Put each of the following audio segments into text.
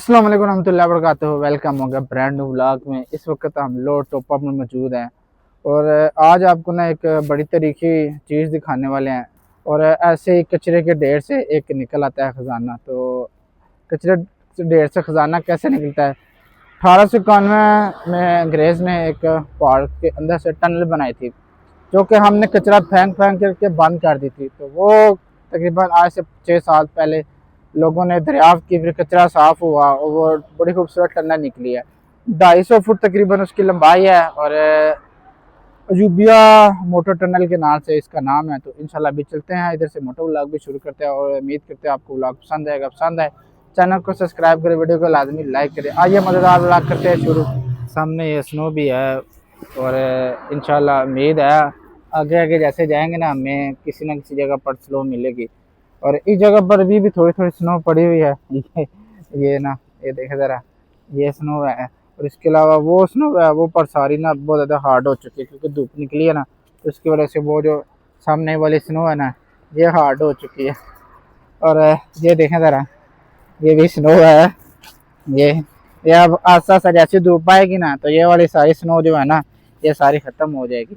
अस्सलाम वालेकुम रहमतुल्लाहि व बरकातुहू। वेलकम हो गया ब्रांड न्यू व्लॉग में। इस वक्त हम लोग टॉपअप में मौजूद हैं और आज आपको ना एक बड़ी तरीके चीज़ दिखाने वाले हैं। और ऐसे ही कचरे के ढेर से एक निकल आता है ख़जाना। तो कचरे के ढेर से ख़जाना कैसे निकलता है? 1891 में अंग्रेज़ ने एक पहाड़ के अंदर से टनल बनाई थी, जो कि हमने कचरा फेंक फेंक करके बंद कर दी थी। तो वो तकरीबन आज से 6 साल पहले लोगों ने दरियाफ्त की, फिर कचरा साफ हुआ और वो बड़ी खूबसूरत टनल निकली है। 250 फुट तकरीबन उसकी लंबाई है और अजूबिया मोटर टनल के नाम से इसका नाम है। तो इंशाल्लाह अभी चलते हैं इधर से, मोटर व्लॉग भी शुरू करते हैं और उम्मीद करते हैं आपको व्लॉग पसंद आएगा। पसंद आए चैनल को सब्सक्राइब करें, वीडियो को लाजमी लाइक करें। आइए मज़ेदार व्लॉग करते हैं शुरू। सामने ये स्नो भी है और इंशाल्लाह उम्मीद है आगे आगे जैसे जाएंगे ना हमें किसी न किसी जगह पर स्नो मिलेगी। और इस जगह पर भी थोड़ी थोड़ी स्नो पड़ी हुई है। ये ना, ये देखे ज़रा, ये स्नो है। और इसके अलावा वो स्नो है वो पर सारी ना बहुत ज़्यादा हार्ड हो चुकी है, क्योंकि धूप निकली है ना, तो इसकी वजह से वो जो सामने वाली स्नो है ना, ये हार्ड हो चुकी है। और ये देखें ज़रा, ये भी स्नो है। ये अब आस्ता आस्ता जैसे धूप आएगी ना, तो ये वाली सारी स्नो जो है ना, ये सारी ख़त्म हो जाएगी।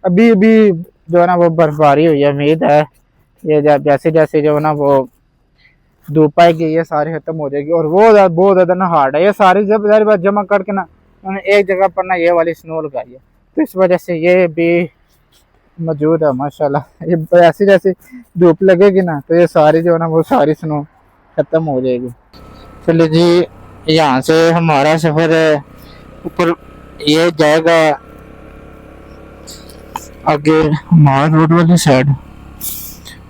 अभी अभी जो है ना वो बर्फबारी हुई है। उम्मीद है ये जैसे जैसे जो है ना वो धूप आएगी ये सारी खत्म हो जाएगी। और वो बहुत ज़्यादा ना हार्ड है। ये सारी जब सारी बात जमा करके ना उन्होंने एक जगह पर ना ये वाली स्नो लगाई है, तो इस वजह से ये भी मौजूद है माशाल्लाह। ये जैसे जैसे धूप लगेगी ना, तो ये सारी जो है ना वो सारी स्नो खत्म हो जाएगी। चलिए जी, यहाँ से हमारा सफ़र ऊपर ये जाएगा आगे मार रोड वाली साइड।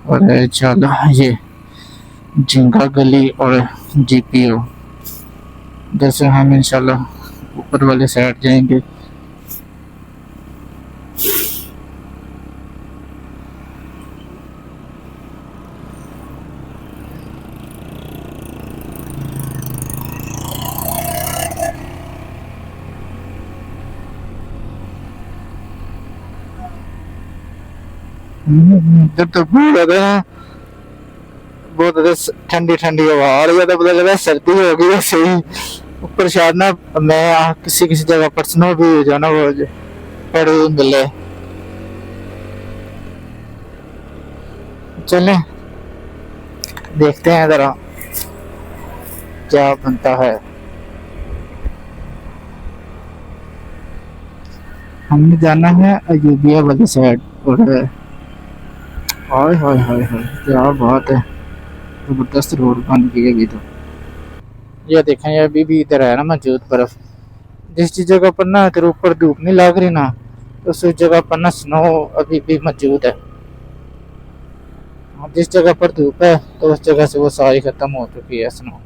और चलो ये झिंगा गली और जीपीओ, जैसे हम इंशाल्लाह ऊपर वाले साइड जाएंगे। इधर तो बहुत ज़्यादा ठंडी ठंडी हवा आ रही है, तो पता लग रहा है सर्दी हो गई है सही। ऊपर शायद ना मैं किसी किसी जगह पर स्नो भी जो ना वो पड़ी मिले। चलें देखते हैं ज़रा क्या बनता है। हमने जाना है अयूबिया वाली साइड। और हाय हाय हाय हाय, क्या बात है, जबरदस्त रोड बन गई अभी तो। ये देखें, ये अभी भी इधर है ना मौजूद बर्फ। जिस जगह पर ना इधर ऊपर धूप नहीं लग रही ना, तो उस जगह पर ना स्नो अभी भी मौजूद है। जिस जगह पर धूप है तो उस जगह से वो सारी खत्म हो चुकी है स्नो।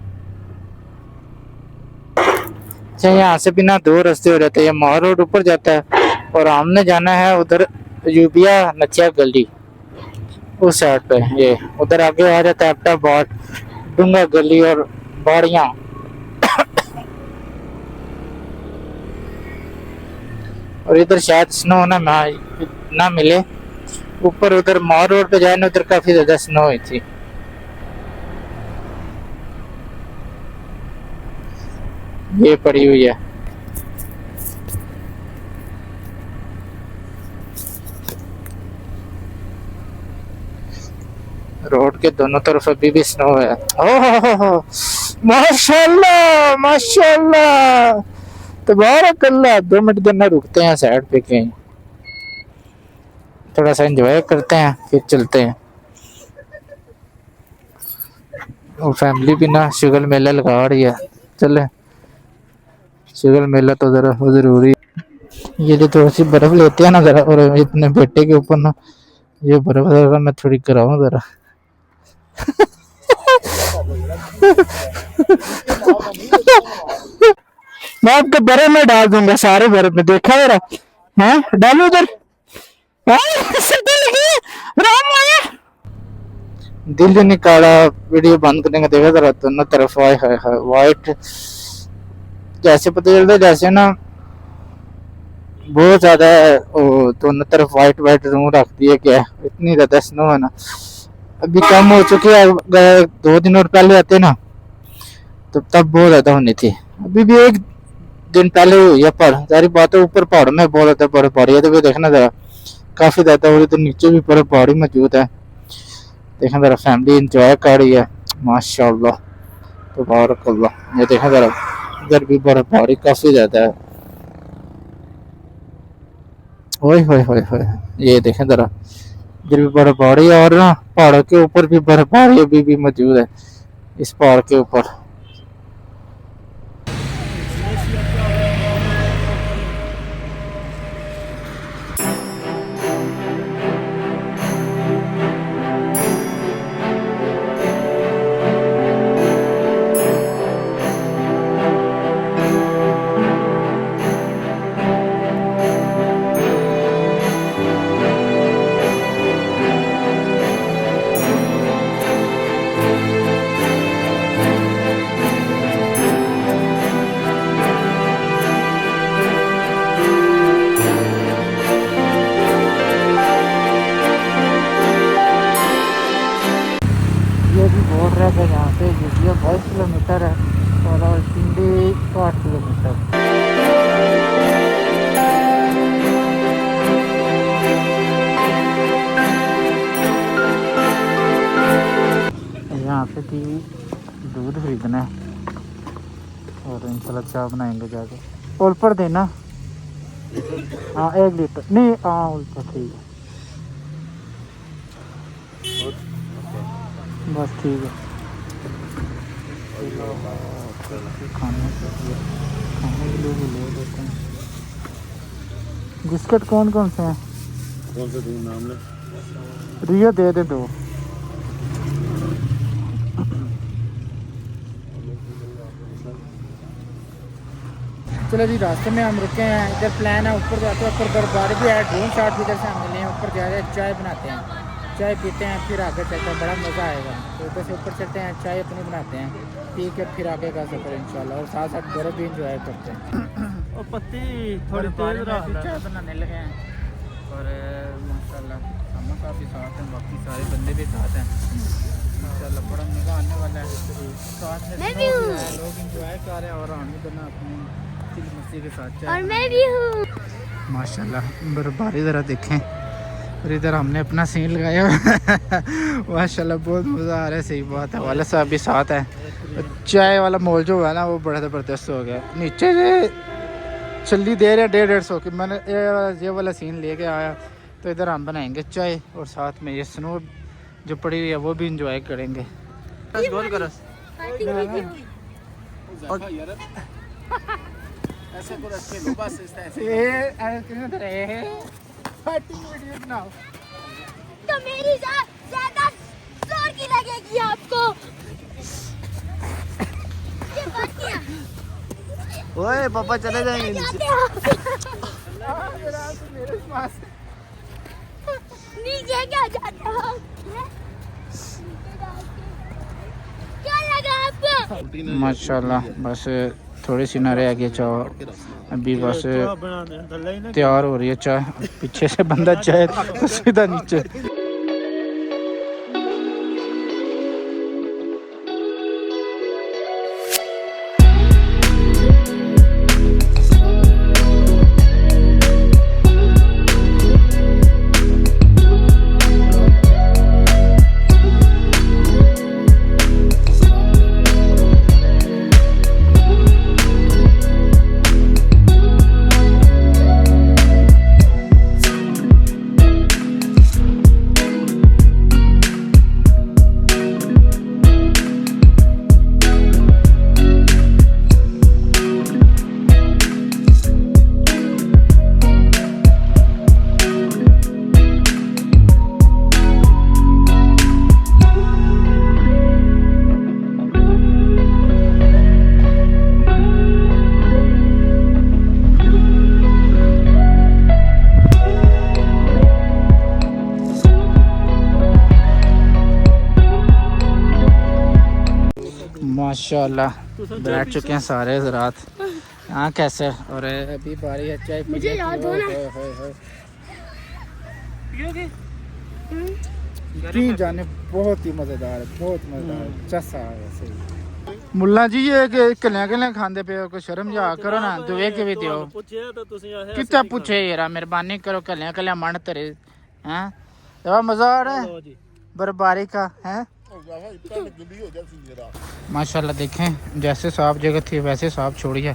अच्छा, यहाँ से भी ना दो रास्ते हो जाते हैं। ये मार रोड ऊपर जाता है और हमने जाना है उधर यूबिया नचिया गली उस साइड पे। ये उधर आगे आ जाता है अपना बाट डूंगा गली और बाड़ियाँ। और इधर शायद स्नो ना मिले। ऊपर उधर मार रोड पे जाए ना, उधर काफी ज्यादा स्नो हुई थी। ये पड़ी हुई है। रोड के दोनों तरफ अभी भी स्नो है। ओह माशाल्लाह माशाल्लाह, तबारक अल्लाह। 2 मिनट देना रुकते हैं साइड पे, कहीं थोड़ा सा एंजॉय करते हैं फिर चलते हैं। और फैमिली भी ना शुगल मेला लगा रही है। चले, शुगल मेला तो जरा जरूरी है। ये जो थोड़ी सी बर्फ लेते हैं ना जरा, और इतने बेटे के ऊपर ना ये बर्फ जरा मैं थोड़ी कराऊं जरा। मैं आपके बर्फ में डाल दूंगा, सारे बर्फ में। देखा जरा है, डालो उधर। दिल निकाला, वीडियो बंद करने का। देखा जरा दोनों तरफ आए है वाइट, जैसे पता चलता है जैसे ना बहुत ज्यादा दोनों तरफ वाइट वाइट रूम रख दिया गया। इतनी ज्यादा स्नो है ना, अभी कम हो चुकी है। 2 दिन और पहले आते ना तो तब बहुत ज़्यादा होनी थी। अभी भी एक दिन पहले हुई है, पर सारी बात है ऊपर पहाड़ों में बहुत ज़्यादा बर्फ पड़ी है। तो फिर देखना ज़रा काफ़ी ज़्यादा हो रही, तो नीचे भी बर्फ पहाड़ी मौजूद है। देखना ज़रा फैमिली इंजॉय कर रही है माशाल्लाह तबारक अल्लाह। ये देखना ज़रा इधर भी बर्फ पहाड़ी काफ़ी ज़्यादा है। ओए होए होए होए, ये देखें ज़रा इधर भी बर्फबारी है और ना पहाड़ों के ऊपर भी बर्फबारी अभी भी मौजूद है इस पहाड़ के ऊपर। बॉर्डर है यहाँ से यूजिया 22 किलोमीटर है और टिंडी 8 किलोमीटर। यहाँ से भी दूध खरीदना है और इंशाल्लाह चाय बनाएंगे जाके। उल्पर देना, हाँ 1 लीटर नहीं, हाँ उल्पर ठीक है बस ठीक है। खाने के लिए भी ले देते हैं। बिस्किट कौन कौन से हैं? कौन से दूँ नाम ले? रियो दे दे 2। चलो जी रास्ते में हम रुके हैं, इधर प्लान है ऊपर जाते हैं, ऊपर बर्फबारी भी है, ड्रोन शॉट भी इधर से हम मिले हैं। ऊपर जा रहे हैं, चाय बनाते हैं, चाय पीते हैं, फिर आगे चलते हैं, बड़ा मज़ा आएगा। तो उधर से ऊपर चलते हैं, चाय अपनी बनाते हैं, पी के फिर आगे का सफ़र इंशाल्लाह, और साथ साथ बर्फ़ भी इंजॉय करते हैं। और पत्ती थोड़ी तेज रहा, चाय बनाने लगे हैं और माशाल्लाह हम का भी साथ हैं, बाकी सारे बंदे भी साथ हैं इंशाल्लाह। बड़ा मज़ा आने वाला है, साथ में लोग इंजॉय कर रहे हैं और आने देना अपनी मस्ती के साथ। और मैं भी हूँ माशाल्लाह। बर्फबारी ज़रा देखें, और इधर हमने अपना सीन लगाया माशाल्लाह बहुत मज़ा आ रहा है। सही बात है, वाले साहब भी साथ है। चाय वाला मोल जो है ना वो बड़ा ज़बरदस्त हो गया। नीचे से चली देर है 150 की, मैंने ये वाला सीन लेके आया। तो इधर हम बनाएंगे चाय और साथ में ये स्नो जो पड़ी हुई है वो भी इंजॉय करेंगे। ऐसे को रखे लो बस, तो मेरी ज़्यादा जोर की लगेगी आपको। ये बात क्या? ओए पापा चले जाएंगे नीचे क्या जाते हो? क्या लगा आपको? माशाल्लाह बस थोड़ी सी ना रह गई चाय, अभी बस तैयार हो रही है चाय। पीछे से बंदा चाय सीधा नीचे। माशाल्लाह बैठ चुके हैं सारे हज़रात। यहाँ कैसे और अभी बारी है चाय पीने मुझे याद हो ना। की जाने बहुत ही मज़ेदार है, बहुत मज़ेदार चसा है। मुल्ला जी ये कलियां कलियां खांदे पे हो, कोई शर्म जा करो ना, दुए के भी दियो ਪੁੱਛਿਆ ਤਾਂ ਤੁਸੀਂ ਆਏ कितना पूछे यार, मेहरबानी करो, कलियां कलियां मन तेरे हैं तो मजा आ रहा है ਜੀ बर्फबारी का है। माशाल्लाह देखें जैसे साफ जगह थी वैसे साफ छोड़ी है,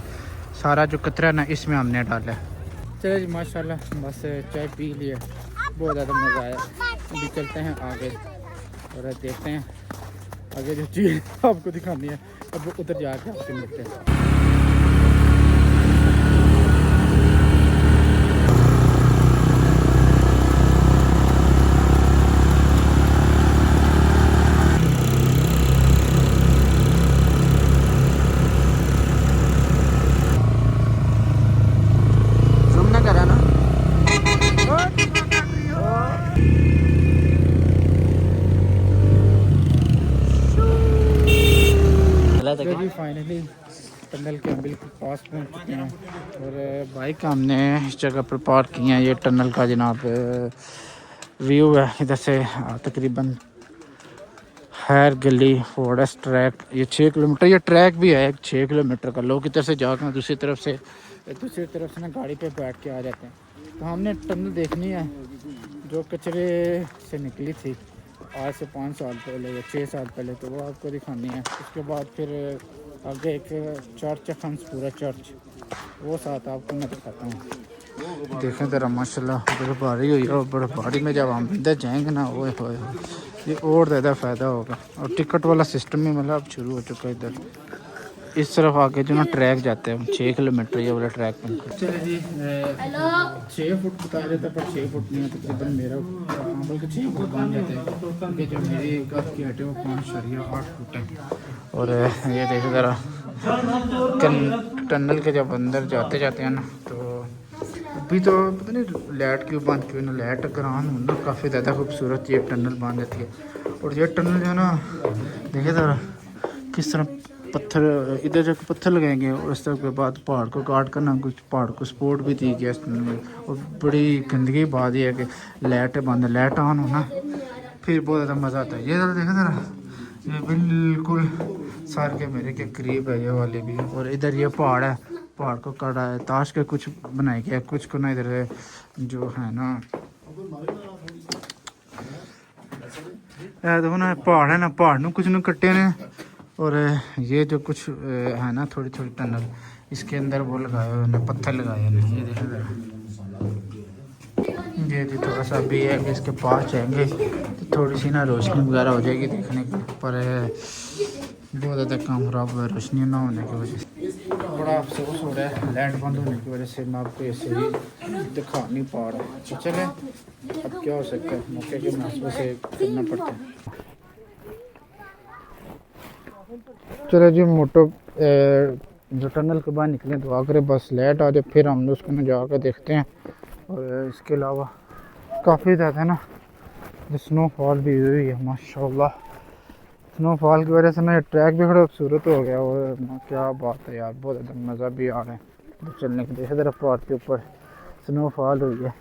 सारा जो कचरा ना इसमें हमने डाला है। चलो जी माशाल्लाह बस चाय पी लिया, बहुत ज़्यादा मज़ा आया। अभी चलते हैं आगे और देखते हैं आगे जो चीज़ आपको दिखानी है, अब उधर जाके आपसे मिलते हैं। तो जी फाइनली टनल के हम बिल्कुल पास पहुंच चुके हैं और बाइक हमने इस जगह पर पार्क की है। ये टनल का जनाब व्यू है इधर से तकरीबन खैर गली फॉरेस्ट ट्रैक, ये 6 किलोमीटर ये ट्रैक भी है, 6 किलोमीटर का। लोग इधर से जाकर दूसरी तरफ से ना गाड़ी पे बैठ के आ जाते हैं। तो हमने टनल देखनी है जो कचरे से निकली थी आज से 5 साल पहले या 6 साल पहले, तो वो आपको दिखानी है। उसके बाद फिर आगे एक चर्च है, पूरा चर्च, वो साथ आपको मैं दिखाता हूँ। देखें ज़रा माशाल्लाह बर्फबारी हुई है और बर्फबारी में जब हम अंदर जाएंगे ना ओए होए ये और ज़्यादा फ़ायदा होगा। और टिकट वाला सिस्टम भी मतलब अब शुरू हो चुका है इधर। इस तरफ आगे जो ना ट्रैक जाते हैं 6 किलोमीटर ये वाला ट्रैक में। चलिए जी 6 फुट बता रहे थे पर 6 फुट नहीं है, तकरीबन मेरा बल्कि 6 फुट बन जाते हैं क्योंकि जो मेरी घर की हाइट है वो 5.8 फुट है। और ये देखो ज़रा टनल के जब अंदर जाते हैं ना तो अभी तो पता नहीं लाइट क्यों बंद क्यों ना, लाइट अगर ऑन हो ना काफ़ी ज़्यादा खूबसूरत ये टनल बन जाती है। और ये टनल जो है ना देखिए ज़रा किस तरह पत्थर इधर जाकर पत्थर लगाएंगे और उस तरह के बाद पहाड़ को काट कर ना कुछ पहाड़ को सपोर्ट भी दी गया इस टनल में। और बड़ी गंदगी बात यह है कि लाइट बंद, लाइट ऑन हो ना फिर बहुत ज़्यादा मज़ा आता है। ये ज़रा देखा ज़रा ये बिल्कुल सार के मेरे के करीब है ये वाले भी। और इधर ये पहाड़ है, पहाड़ को काटा है, ताश के कुछ बनाए गया, कुछ को ना इधर जो है ना देखो ना पहाड़ है ना, पहाड़ में कुछ न कट्टे ने। और ये जो कुछ है ना थोड़ी थोड़ी टनल इसके अंदर वो लगाए हुए ना पत्थर लगाए हैं। ये देखो ज़रा ये जी थोड़ा सा भी है कि इसके पास जाएंगे तो थोड़ी सी ना रोशनी वगैरह हो जाएगी देखने को, पर बहुत ज़्यादा काम खराब हुआ है रोशनी ना होने की वजह से। बड़ा अफसोस हो रहा है लाइट बंद होने की वजह से मैं आपको ऐसे ही दिखा नहीं पा रहा। तो चले अब क्या हो सकता है, मौके के मुनासिब से करना पड़ता है। चलो जी मोटो जो टनल के बाहर निकले तो आकर बस लाइट आ जाए फिर हम उसको ना जाकर देखते हैं। और इसके अलावा काफ़ी ज़्यादा ना स्नोफॉल भी हुई है माशाल्लाह। स्नोफॉल की वजह से ना ट्रैक भी बड़ा खूबसूरत हो गया और क्या बात है यार, बहुत ज़्यादा मज़ा भी आ रहा है तो चलने के लिए। इधर पहाड़ के ऊपर स्नोफॉल हुई है,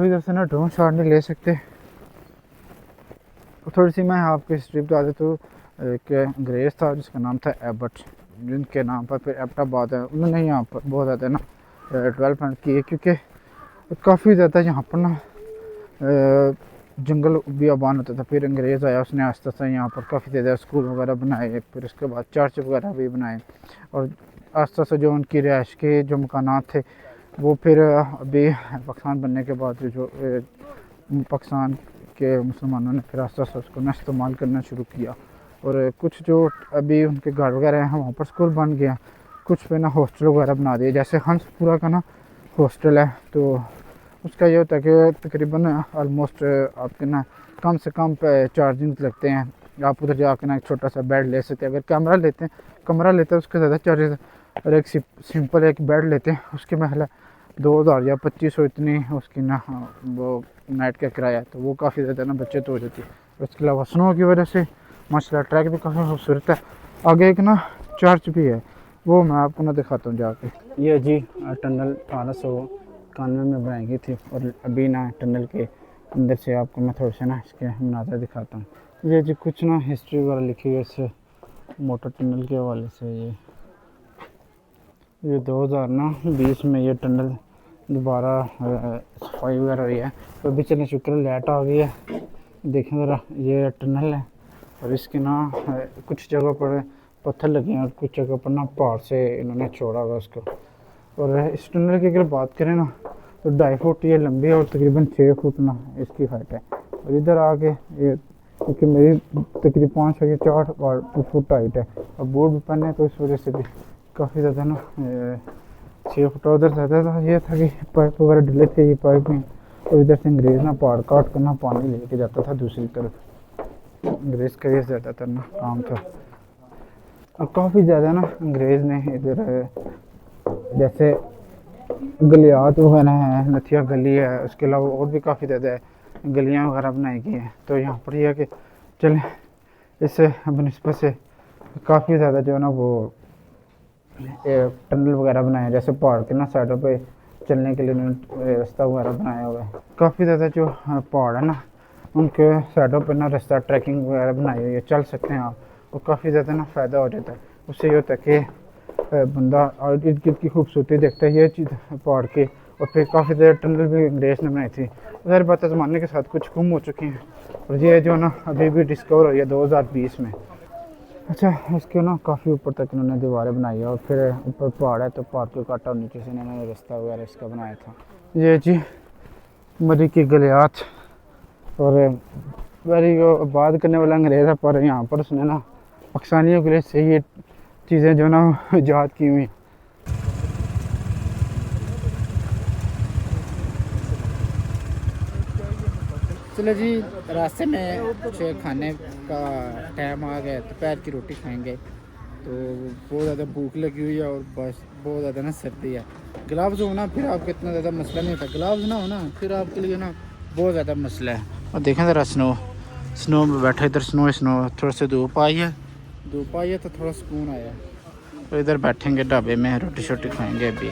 इधर से ना ड्रोन शॉट नहीं ले सकते। थोड़ी सी मैं आपको हिस्ट्री बता दें तो एक अंग्रेज़ था जिसका नाम था एबर्ट, जिनके नाम पर फिर एबटाबाद है। उन्होंने यहाँ पर बहुत ज़्यादा ना डेवलपमेंट की है क्योंकि काफ़ी ज़्यादा यहाँ पर ना जंगल भी आबाद होता था। फिर अंग्रेज़ आया, उसने आस्ते आस्ते यहाँ पर काफ़ी ज़्यादा स्कूल वगैरह बनाए, फिर उसके बाद चर्च वगैरह भी बनाए। और आस्ते आस्ते जो उनकी रिहाइश के जो मकानात थे वो फिर अभी पाकिस्तान बनने के बाद जो पाकिस्तान के मुसलमानों ने फिर आस्ते आस्ते उसको ना इस्तेमाल करना शुरू किया। और कुछ जो अभी उनके घर वगैरह हैं वहाँ पर स्कूल बन गया, कुछ पे ना हॉस्टल वगैरह बना दिए। जैसे हंसपुरा का ना हॉस्टल है तो उसका ये होता है कि तकरीबन ऑलमोस्ट आपके ना कम से कम चार्जिंग लगते हैं। आप उधर जाकर ना एक छोटा सा बेड ले सकते हैं। अगर कमरा लेते हैं उसके ज़्यादा चार्जेस। और एक सिंपल एक बेड लेते हैं उसके महल 2000 या 2500 इतनी उसकी ना वो नाइट का किराया, तो वो काफ़ी ज़्यादा ना बचत हो जाती है। उसके अलावा स्नो की वजह से माशाल्लाह ट्रैक भी काफ़ी खूबसूरत है। आगे एक ना चर्च भी है, वो मैं आपको ना दिखाता हूँ जाके। ये जी टनल 1891 में बनाई गई थी और अभी ना टनल के अंदर से आपको मैं थोड़ा सा ना इसके मनाज़र दिखाता हूँ। ये जी कुछ ना हिस्ट्री वगैरह लिखी हुई है इस मोटर टनल के हवाले से ये 2020 में ये टनल दोबारा सफाई वगैरह हुई है। तो अभी चलें, शुक्र लाइट आ गई है। देखें ज़रा, ये टनल है और इसके ना कुछ जगह पर पत्थर लगे हैं और कुछ जगह पर ना पहाड़ से इन्होंने छोड़ा हुआ उसको। और इस टनल की अगर बात करें ना तो 2.5 फुट ये लंबी है और तकरीबन 6 फुट ना इसकी हाइट है। और इधर आके ये, क्योंकि मेरी तकरीबन 5 या 4 फुट हाइट है और बूट भी पहने हैं, तो इस वजह से भी काफ़ी ज़्यादा ना 6 फुट उधर ज़्यादा था। ये था कि पाइप वगैरह ढीले थे, ये पाइप में। और इधर से अंग्रेज़ ना पहाड़ काट कर ना पानी लेके जाता था दूसरी तरफ। अंग्रेज़ का ये ज़्यादातर ना काम था। और काफ़ी ज़्यादा ना अंग्रेज़ ने इधर जैसे गलियात वगैरह है, नथिया गली है, उसके अलावा और भी काफ़ी ज़्यादा गलियाँ वगैरह बनाई गई हैं। तो यहाँ पर यह है कि चलें इससे बनस्बत से काफ़ी ज़्यादा जो है ना वो टनल वगैरह बनाए हैं। जैसे पहाड़ के ना साइडों पे चलने के लिए उन्होंने रास्ता वगैरह बनाया हुआ है। काफ़ी ज़्यादा जो पहाड़ है ना उनके साइडों पर ना रास्ता ट्रैकिंग वगैरह बनाई हुई है, चल सकते हैं आप। और काफ़ी ज़्यादा ना फ़ायदा हो जाता है। उससे ये होता है कि बंदा और इर्द गिर्द की खूबसूरती देखता है, ये चीज़ पहाड़ की। और फिर काफ़ी ज़्यादा टनल भी अंग्रेज़ ने बनाई थी। ज़ाहिर बात है ज़माने के साथ कुछ गुम हो चुकी हैं और ये जो ना अभी भी डिस्कवर हुई है 2020 में। अच्छा, इसके ना काफ़ी ऊपर तक इन्होंने दीवारें बनाई है और फिर ऊपर पहाड़ है तो पहाड़ को काटा और नीचे से इन्होंने रास्ता वगैरह इसका बनाया था। ये जी मरी की गलियात। और वेरी बात करने वाला अंग्रेज़ है, पर यहाँ पर उसने ना पाकिस्तानियों के लिए सही चीज़ें जो ना ईजाद की हुई। चलो जी, रास्ते में कुछ खाने का टाइम आ गया, दोपहर की रोटी खाएंगे। तो बहुत ज़्यादा भूख लगी हुई है और बस बहुत ज़्यादा ना सर्दी है। ग्लव्स हो ना फिर आपको इतना ज़्यादा मसला नहीं होता, ग्लव्स ना हो ना फिर आपके लिए ना बहुत ज़्यादा मसला है। और देखें ज़रा स्नो में बैठे, इधर स्नो थोड़ा सा धूप आई है तो थोड़ा सुकून आया। तो इधर बैठेंगे ढाबे में, रोटी शोटी खाएंगे अभी।